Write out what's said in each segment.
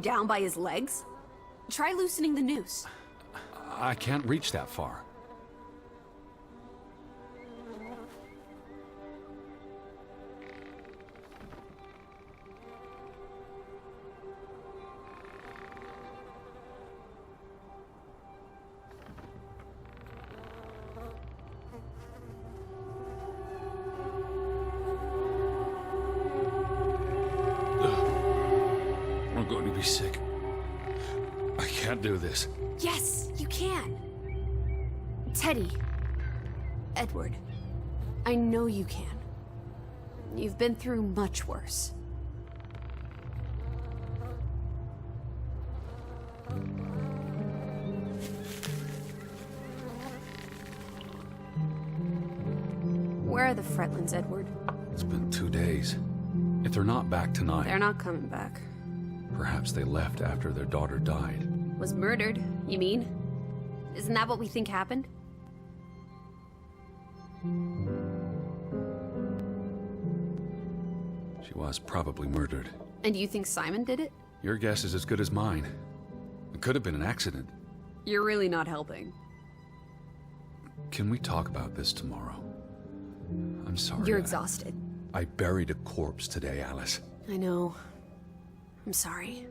down by his legs? Try loosening the noose. I can't reach that far. I'm going to be sick. I can't do this. Yes, you can. Teddy. Edward. I know you can. You've been through much worse. Where are the Fretlands, Edward? It's been 2 days. If they're not back tonight... They're not coming back. Perhaps they left after their daughter died. Was murdered, you mean? Isn't that what we think happened? She was probably murdered. And you think Simon did it? Your guess is as good as mine. It could have been an accident. You're really not helping. Can we talk about this tomorrow? I'm sorry. You're exhausted. I buried a corpse today, Alice. I know. I'm sorry.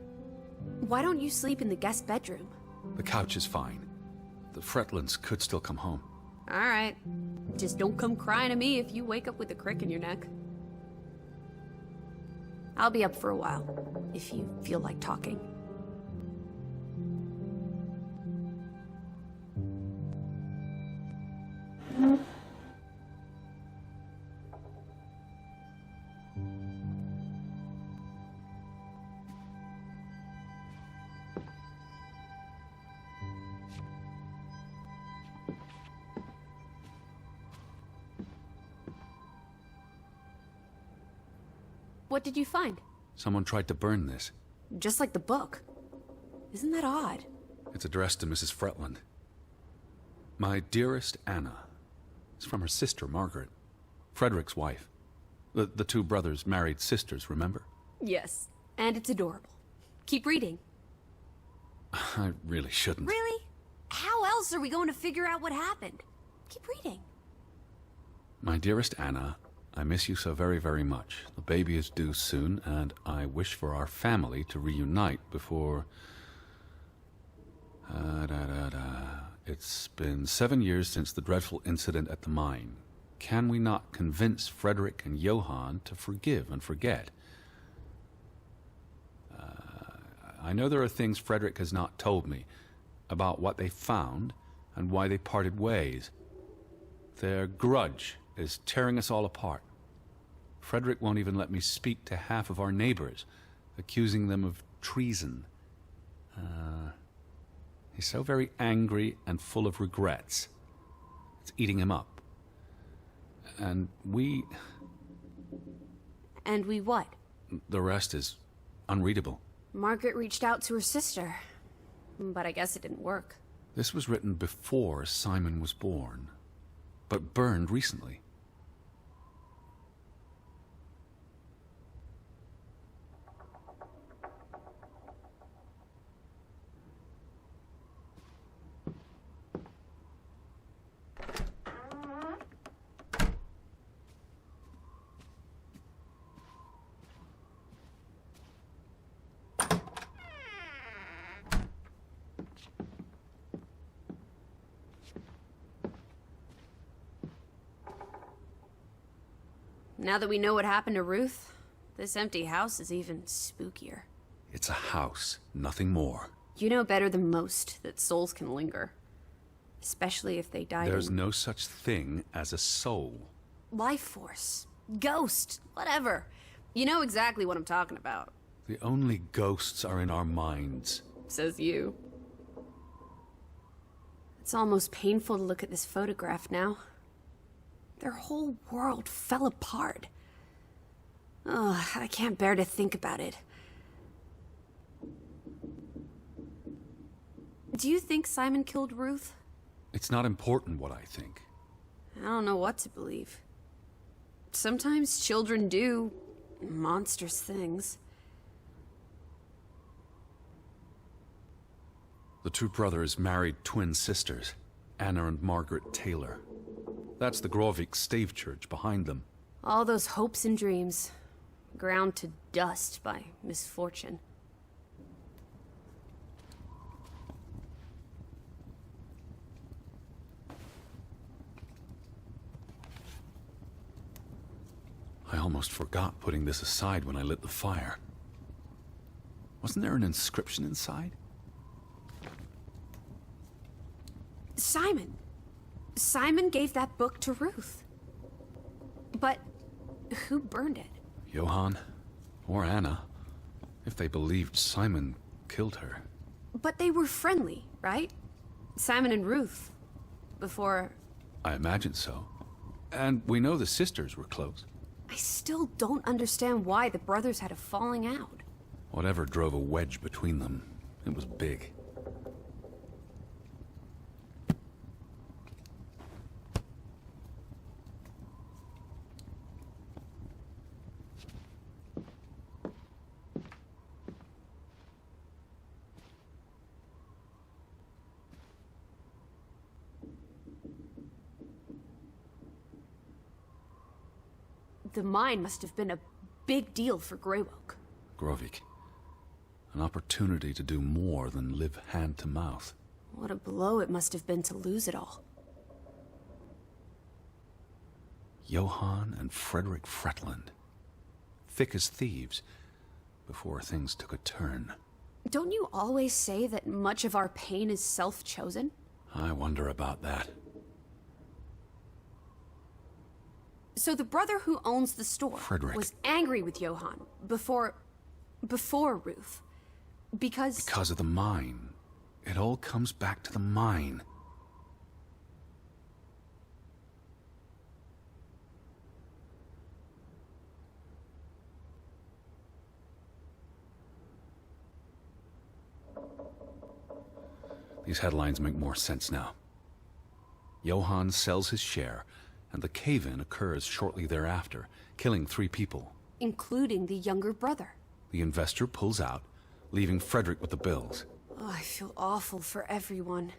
Why don't you sleep in the guest bedroom? The couch is fine. The Fretlands could still come home. All right. Just don't come crying to me if you wake up with a crick in your neck. I'll be up for a while, if you feel like talking. What did you find? Someone tried to burn this. Just like the book. Isn't that odd? It's addressed to Mrs. Fretland. My dearest Anna. It's from her sister, Margaret. Frederick's wife. The two brothers married sisters, remember? Yes, and it's adorable. Keep reading. I really shouldn't. Really? How else are we going to figure out what happened? Keep reading. My dearest Anna, I miss you so very, very much. The baby is due soon, and I wish for our family to reunite before... It's been 7 years since the dreadful incident at the mine. Can we not convince Frederick and Johann to forgive and forget? I know there are things Frederick has not told me about what they found and why they parted ways. Their grudge is tearing us all apart. Frederick won't even let me speak to half of our neighbors, accusing them of treason. He's so very angry and full of regrets. It's eating him up. And we... And we what? The rest is unreadable. Margaret reached out to her sister, but I guess it didn't work. This was written before Simon was born, but burned recently. Now that we know what happened to Ruth, this empty house is even spookier. It's a house, nothing more. You know better than most that souls can linger. Especially if they die. There's no such thing as a soul. Life force. Ghost. Whatever. You know exactly what I'm talking about. The only ghosts are in our minds. Says you. It's almost painful to look at this photograph now. Their whole world fell apart. Ugh, I can't bear to think about it. Do you think Simon killed Ruth? It's not important what I think. I don't know what to believe. Sometimes children do monstrous things. The two brothers married twin sisters, Anna and Margaret Taylor. That's the Grovik stave church behind them. All those hopes and dreams, ground to dust by misfortune. I almost forgot putting this aside when I lit the fire. Wasn't there an inscription inside? Simon. Simon gave that book to Ruth. But who burned it? Johann or Anna, if they believed Simon killed her. But they were friendly, right? Simon and Ruth. Before... I imagine so. And we know the sisters were close. I still don't understand why the brothers had a falling out. Whatever drove a wedge between them, it was big. The mine must have been a big deal for Greywoke. Grovik. An opportunity to do more than live hand to mouth. What a blow it must have been to lose it all. Johann and Frederick Fretland. Thick as thieves, before things took a turn. Don't you always say that much of our pain is self-chosen? I wonder about that. So the brother who owns the store Frederick. was angry with Johann before Ruth. Because of the mine. It all comes back to the mine. These headlines make more sense now. Johann sells his share, and the cave-in occurs shortly thereafter, killing 3 people. Including the younger brother. The investor pulls out, leaving Frederick with the bills. Oh, I feel awful for everyone.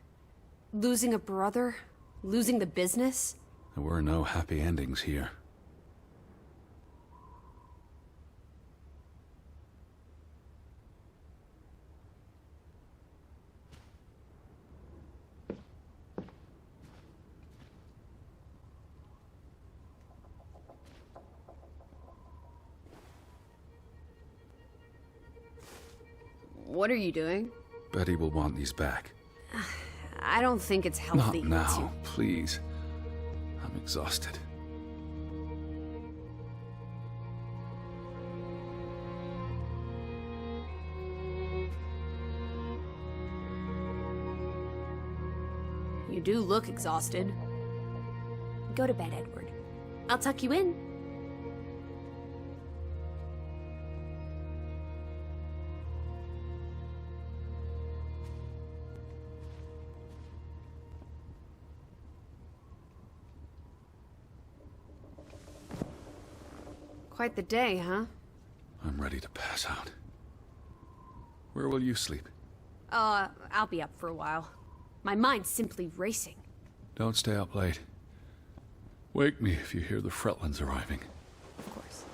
Losing a brother, losing the business. There were no happy endings here. What are you doing? Betty will want these back. I don't think it's healthy Not now, please. I'm exhausted. You do look exhausted. Go to bed, Edward. I'll tuck you in. Quite the day, huh? I'm ready to pass out. Where will you sleep? I'll be up for a while. My mind's simply racing. Don't stay up late. Wake me if you hear the Fretlands arriving. Of course.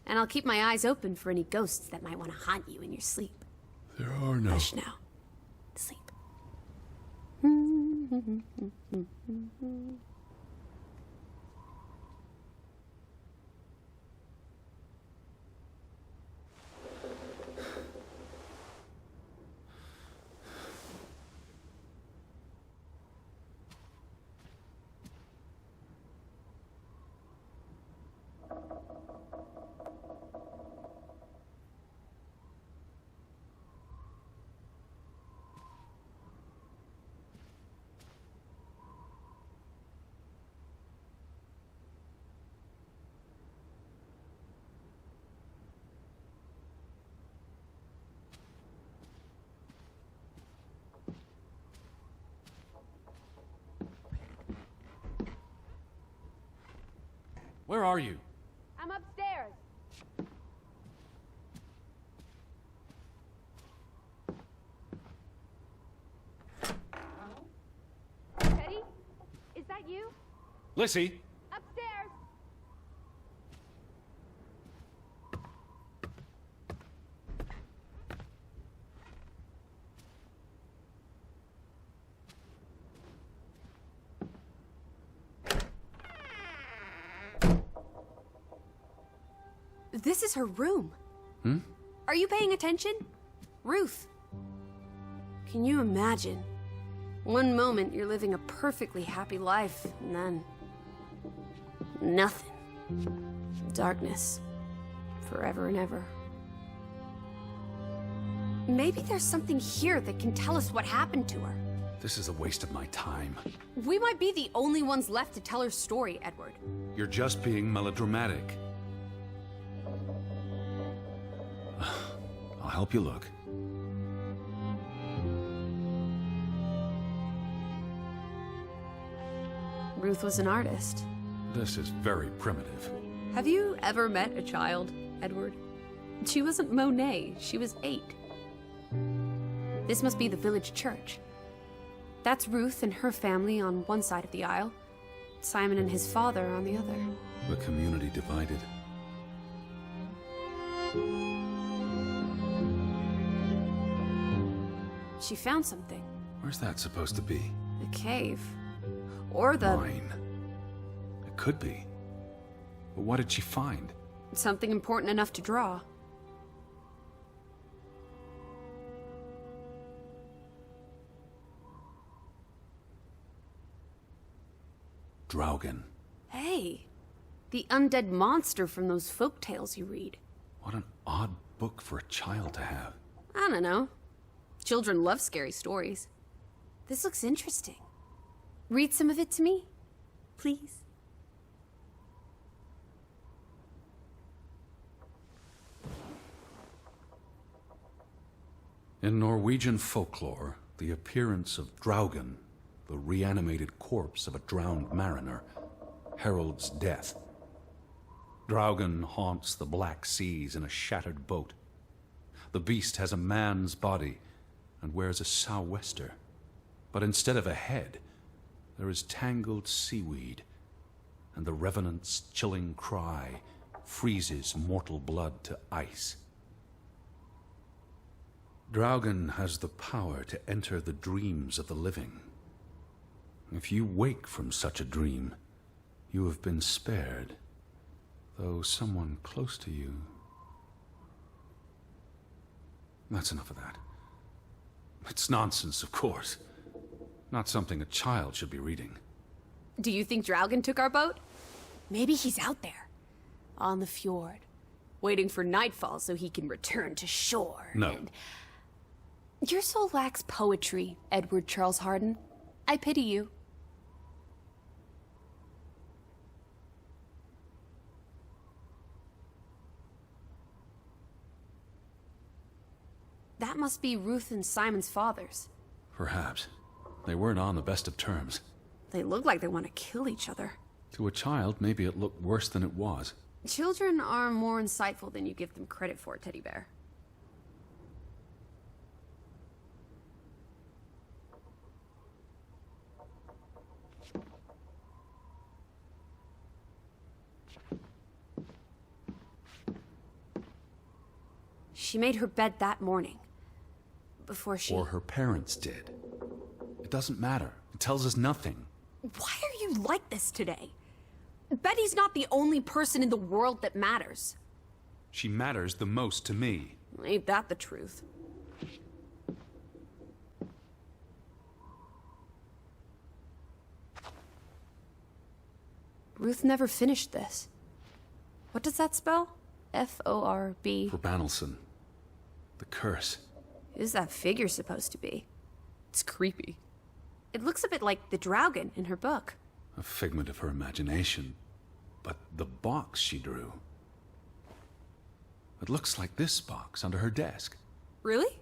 And I'll keep my eyes open for any ghosts that might want to haunt you in your sleep. There are no... Hush now. Sleep. Where are you? I'm upstairs. you? Lissy! Upstairs. This is her room. Hmm? Are you paying attention? Ruth. Can you imagine? One moment you're living a perfectly happy life, and then... nothing. Darkness. Forever and ever. Maybe there's something here that can tell us what happened to her. This is a waste of my time. We might be the only ones left to tell her story, Edward. You're just being melodramatic. I'll help you look. Ruth was an artist. This is very primitive. Have you ever met a child, Edward? She wasn't Monet, she was 8. This must be the village church. That's Ruth and her family on one side of the aisle, Simon and his father on the other. The community divided. She found something. Where's that supposed to be? A cave. Or the... Mine. It could be. But what did she find? something important enough to draw. Draugen. Hey, the undead monster from those folk tales you read. What an odd book for a child to have. I don't know. Children love scary stories. This looks interesting. Read some of it to me, please. In Norwegian folklore, the appearance of Draugen, the reanimated corpse of a drowned mariner, heralds death. Draugen haunts the Black Seas in a shattered boat. The beast has a man's body and wears a sou'wester, but instead of a head, there is tangled seaweed, and the revenant's chilling cry freezes mortal blood to ice. Draugen has the power to enter the dreams of the living. If you wake from such a dream, you have been spared, though someone close to you... That's enough of that. It's nonsense, of course. Not something a child should be reading. Do you think Draugen took our boat? Maybe he's out there, on the fjord, waiting for nightfall so he can return to shore. No. And... Your soul lacks poetry, Edward Charles Harden. I pity you. That must be Ruth and Simon's fathers. Perhaps. They weren't on the best of terms. They look like they want to kill each other. To a child, maybe it looked worse than it was. Children are more insightful than you give them credit for, Teddy Bear. She made her bed that morning. Before she... Or her parents did. It doesn't matter. It tells us nothing. Why are you like this today? Betty's not the only person in the world that matters. She matters the most to me. Ain't that the truth? Ruth never finished this. What does that spell? F-O-R-B. For Banelson. The curse. Who's that figure supposed to be? It's creepy. It looks a bit like the Draugen in her book. A figment of her imagination. But the box she drew... It looks like this box under her desk. Really?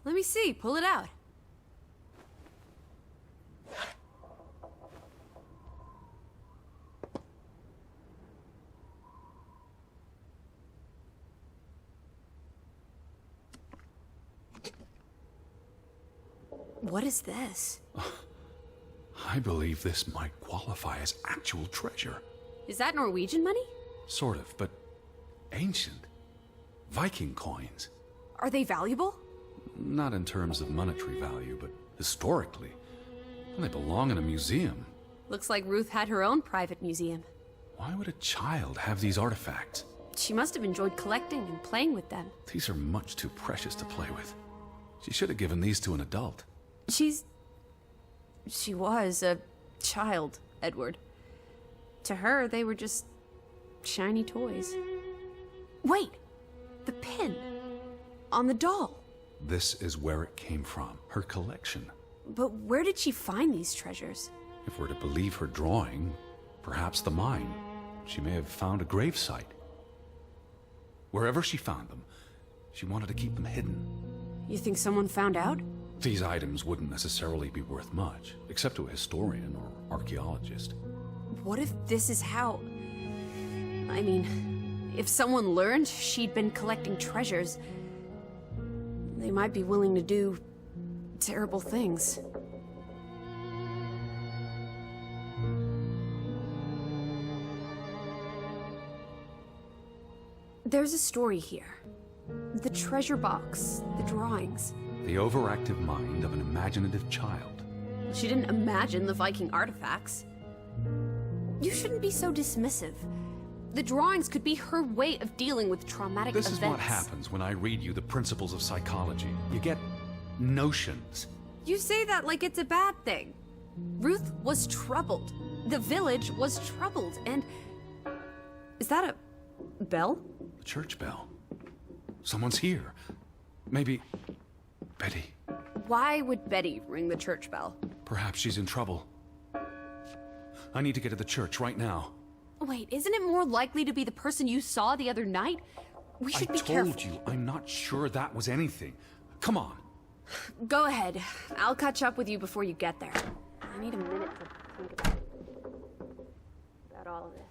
Let me see. Pull it out. What is this? I believe this might qualify as actual treasure. Is that Norwegian money? Sort of, but ancient. Viking coins. Are they valuable? Not in terms of monetary value, but historically. They belong in a museum. Looks like Ruth had her own private museum. Why would a child have these artifacts? She must have enjoyed collecting and playing with them. These are much too precious to play with. She should have given these to an adult. She was a child, Edward. To her, they were just shiny toys. Wait! The pin! On the doll! This is where it came from, her collection. But where did she find these treasures? If we're to believe her drawing, perhaps the mine. She may have found a gravesite. Wherever she found them, she wanted to keep them hidden. You think someone found out? These items wouldn't necessarily be worth much, except to a historian or archaeologist. What if this is how... I mean, if someone learned she'd been collecting treasures, they might be willing to do terrible things. There's a story here. The treasure box, the drawings. The overactive mind of an imaginative child. She didn't imagine the Viking artifacts. You shouldn't be so dismissive. The drawings could be her way of dealing with traumatic events. This is what happens when I read you the principles of psychology. You get notions. You say that like it's a bad thing. Ruth was troubled. The village was troubled, and... Is that a bell? The church bell. Someone's here. Maybe... Betty. Why would Betty ring the church bell? Perhaps she's in trouble. I need to get to the church right now. Wait, isn't it more likely to be the person you saw the other night? We should be careful. I told you, I'm not sure that was anything. Come on. Go ahead. I'll catch up with you before you get there. I need a minute to think about all of this.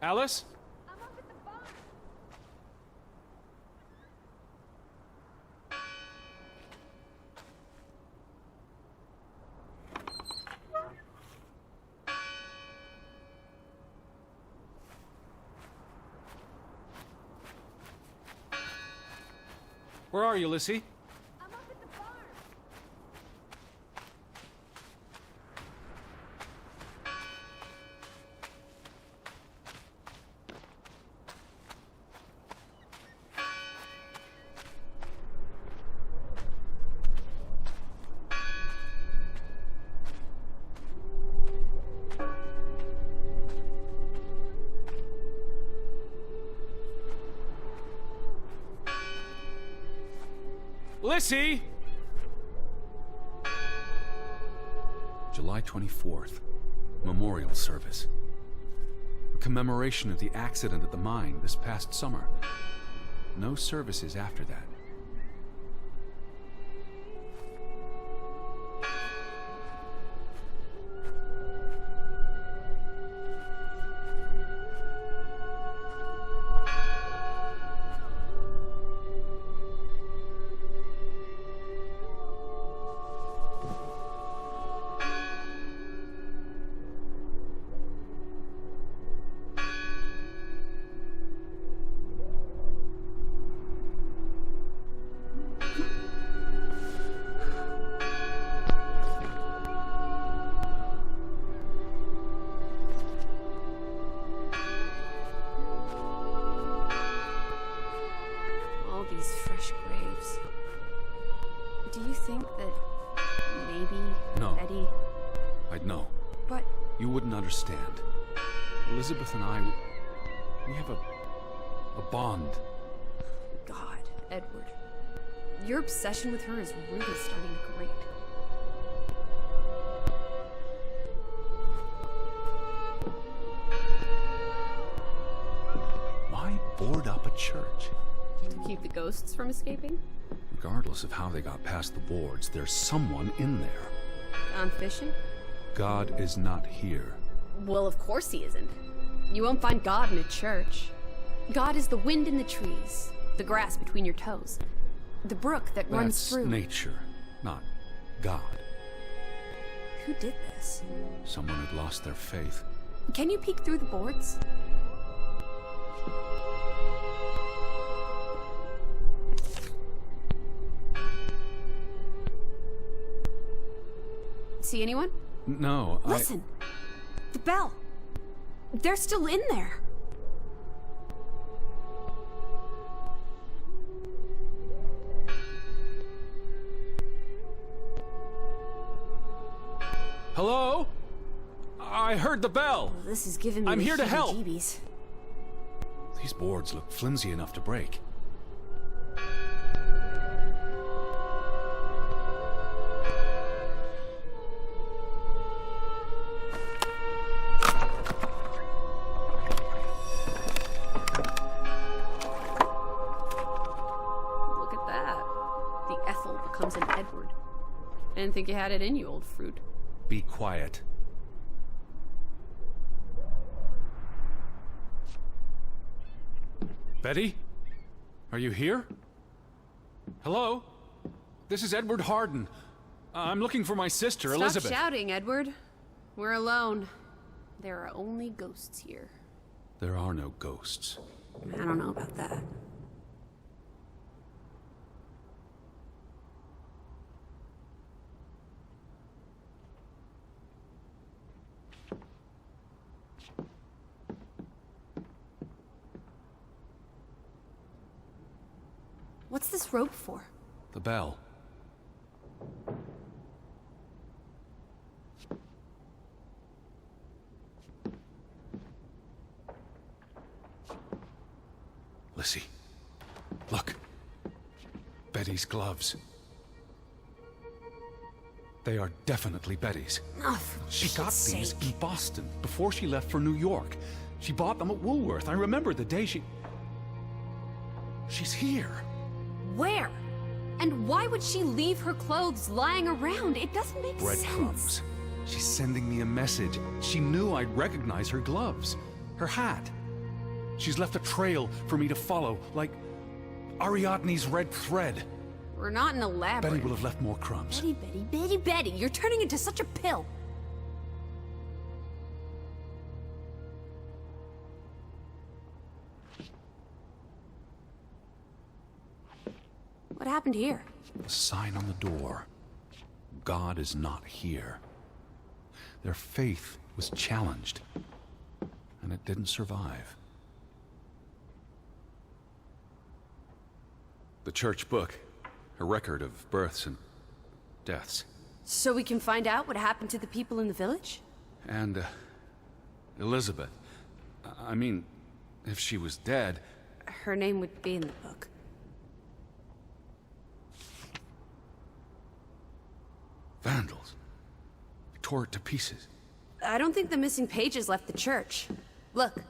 Alice? I'm up at the barn. Where are you, Lissy? I'm up at the barn. Lissy! July 24th. Memorial service. A commemoration of the accident at the mine this past summer. No services after that. These fresh graves. Do you think that maybe No. Eddie... I'd know. But You wouldn't understand. Elizabeth and I, we have a bond. God, Edward, your obsession with her is really starting to grate. Why board up a church? To keep the ghosts from escaping? Regardless of how they got past the boards, there's someone in there. Gone fishing? God is not here. Well, of course he isn't. You won't find God in a church. God is the wind in the trees, the grass between your toes, the brook that runs That's through. nature, not God. Who did this? Someone had lost their faith. Can you peek through the boards? See anyone? No, Listen! The bell! They're still in there! Hello? I heard the bell. Well, this is giving me I'm the here to help. heebie-jeebies. These boards look flimsy enough to break. Look at that. The Ethel becomes an Edward. I didn't think you had it in you, old fruit. Be quiet. Betty? Are you here? Hello? This is Edward Harden. I'm looking for my sister, Elizabeth. Stop shouting, Edward. We're alone. There are only ghosts here. There are no ghosts. I don't know about that. What's this rope for? The bell. Lissy, look. Betty's gloves. They are definitely Betty's. Oh, for She got Pete's these sake. in Boston before she left for New York. She bought them at Woolworth. I remember the day She's here. Where? And why would she leave her clothes lying around? It doesn't make Breadcrumbs. sense. She's sending me a message. She knew I'd recognize her gloves, her hat. She's left a trail for me to follow, like Ariadne's red thread. We're not in a labyrinth. Betty will have left more crumbs. Betty, you're turning into such a pill. What happened here? The sign on the door. God is not here. Their faith was challenged, and it didn't survive. The church book, a record of births and deaths. So we can find out what happened to the people in the village? And, Elizabeth. I mean, if she was dead... Her name would be in the book. Vandals. They tore it to pieces. I don't think the missing pages left the church. Look.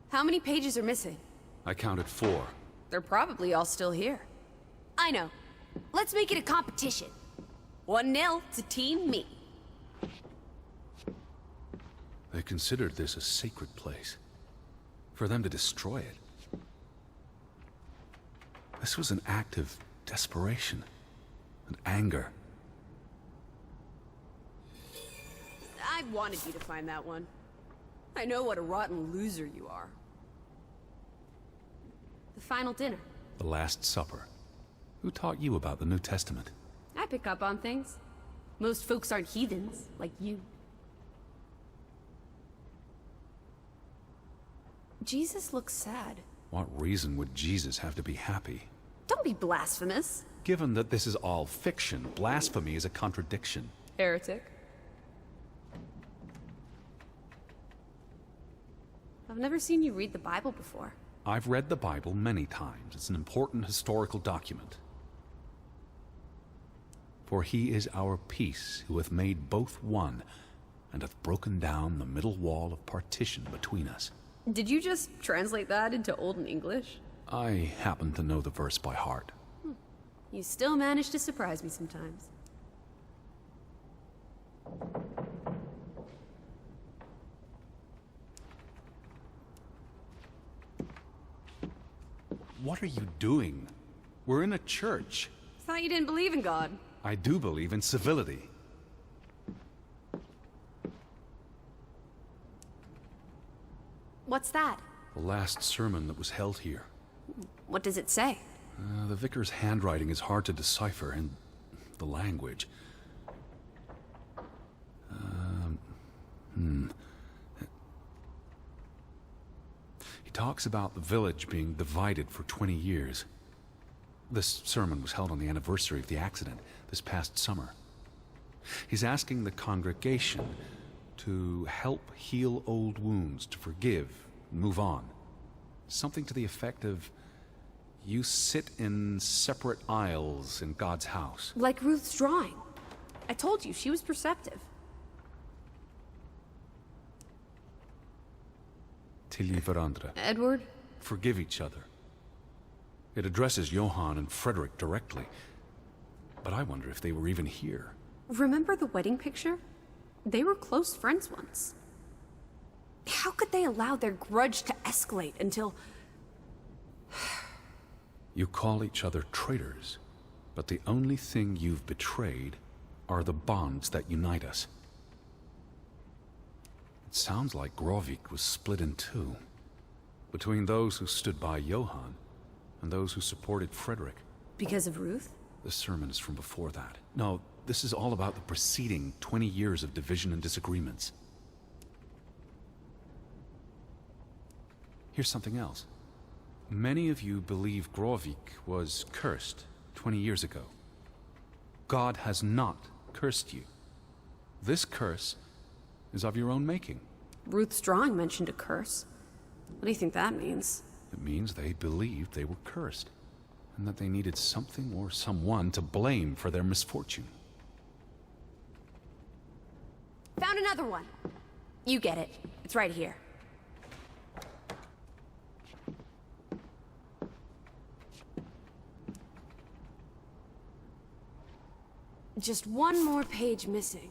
How many pages are missing? I counted 4. They're probably all still here. I know. Let's make it a competition. 1-0 to Team Me. They considered this a sacred place. For them to destroy it. This was an act of desperation and anger. I wanted you to find that one. I know what a rotten loser you are. The final dinner. The Last Supper. Who taught you about the New Testament? I pick up on things. Most folks aren't heathens, like you. Jesus looks sad. What reason would Jesus have to be happy? Don't be blasphemous. Given that this is all fiction, blasphemy is a contradiction. Heretic. I've never seen you read the Bible before. I've read the Bible many times. It's an important historical document. For he is our peace, who hath made both one, and hath broken down the middle wall of partition between us. Did you just translate that into Old English? I happen to know the verse by heart. You still manage to surprise me sometimes. What are you doing? We're in a church. Thought you didn't believe in God. I do believe in civility. What's that? The last sermon that was held here. What does it say? The vicar's handwriting is hard to decipher, and the language. He talks about the village being divided for 20 years. This sermon was held on the anniversary of the accident this past summer. He's asking the congregation to help heal old wounds, to forgive, move on. Something to the effect of, you sit in separate aisles in God's house. Like Ruth's drawing. I told you, she was perceptive. Tilly Verandra. Edward? Forgive each other. It addresses Johann and Frederick directly. But I wonder if they were even here. Remember the wedding picture? They were close friends once. How could they allow their grudge to escalate until... You call each other traitors. But the only thing you've betrayed are the bonds that unite us. It sounds like Grovik was split in two, between those who stood by Johann and those who supported Frederick. Because of Ruth? The sermon is from before that. No, this is all about the preceding 20 years of division and disagreements. Here's something else. Many of you believe Grovik was cursed 20 years ago. God has not cursed you. This curse is of your own making. Ruth's drawing mentioned a curse. What do you think that means? It means they believed they were cursed, and that they needed something or someone to blame for their misfortune. Found another one. You get it. It's right here. Just one more page missing.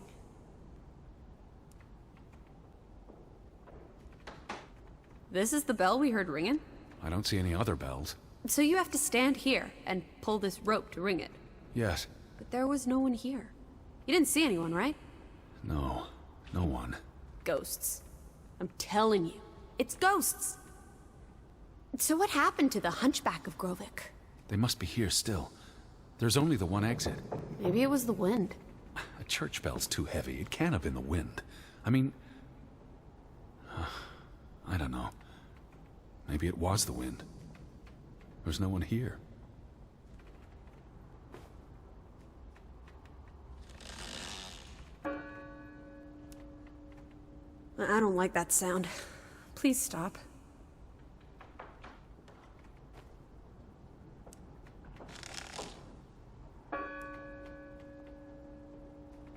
This is the bell we heard ringing? I don't see any other bells. So you have to stand here and pull this rope to ring it. Yes. But there was no one here. You didn't see anyone, right? No. No one. Ghosts. I'm telling you. It's ghosts! So what happened to the hunchback of Grovik? They must be here still. There's only the one exit. Maybe it was the wind. A church bell's too heavy. It can't have been the wind. I mean... I don't know. Maybe it was the wind. There's no one here. I don't like that sound. Please stop.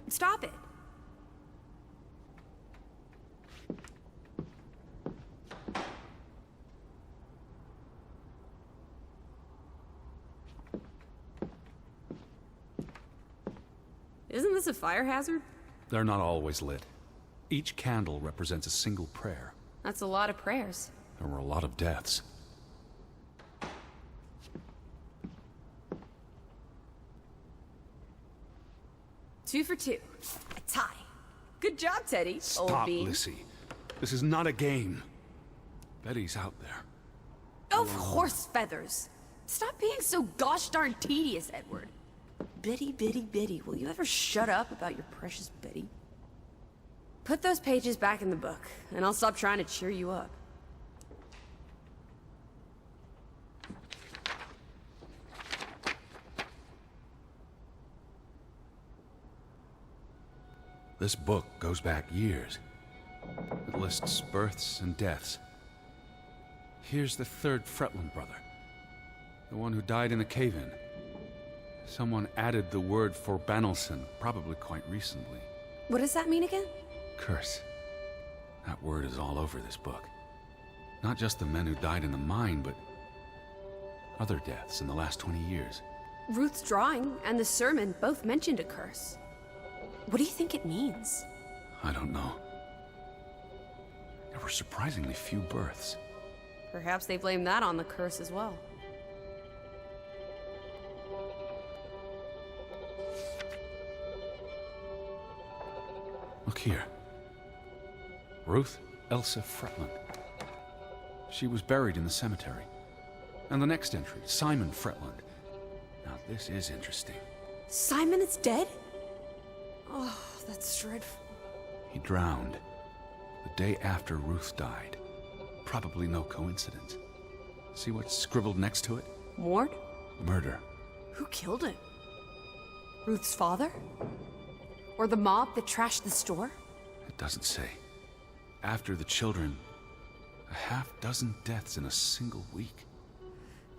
Stop it. Isn't this a fire hazard? They're not always lit. Each candle represents a single prayer. That's a lot of prayers. There were a lot of deaths. Two for two. A tie. Good job, Teddy. Stop, old bean. Lissy. This is not a game. Betty's out there. Of horse feathers. Stop being so gosh darn tedious, Edward. Bitty, bitty, bitty. Will you ever shut up about your precious Betty? Put those pages back in the book, and I'll stop trying to cheer you up. This book goes back years. It lists births and deaths. Here's the third Fretland brother. The one who died in the cave-in. Someone added the word for Banelson, probably quite recently. What does that mean again? Curse. That word is all over this book. Not just the men who died in the mine, but other deaths in the last 20 years. Ruth's drawing and the sermon both mentioned a curse. What do you think it means? I don't know. There were surprisingly few births. Perhaps they blame that on the curse as well. Look here. Ruth Elsa Fretland. She was buried in the cemetery. And the next entry, Simon Fretland. Now this is interesting. Simon is dead? Oh, that's dreadful. He drowned the day after Ruth died. Probably no coincidence. See what's scribbled next to it? Mord? Murder. Who killed him? Ruth's father? Or the mob that trashed the store? It doesn't say. After the children, a half-dozen deaths in a single week.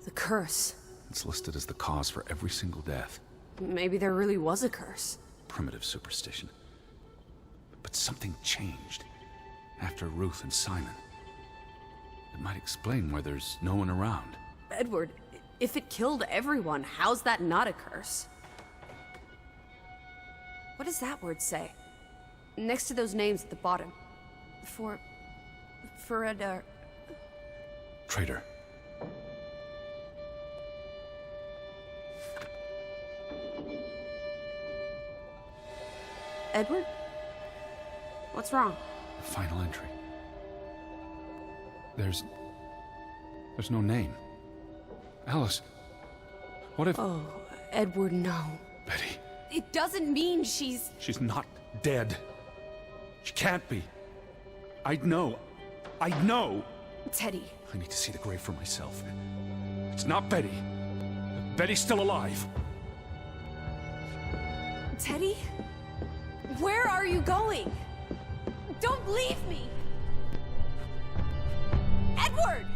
The curse. It's listed as the cause for every single death. Maybe there really was a curse. Primitive superstition. But something changed after Ruth and Simon. It might explain why there's no one around. Edward, if it killed everyone, how's that not a curse? What does that word say? Next to those names at the bottom. For a... Traitor. Edward? What's wrong? The final entry. There's no name. Alice, what if... Oh, Edward, no. Betty, It doesn't mean she's... she's not dead. She can't be. I know. Teddy. I need to see the grave for myself. It's not Betty. Betty's still alive. Teddy? Where are you going? Don't leave me! Edward!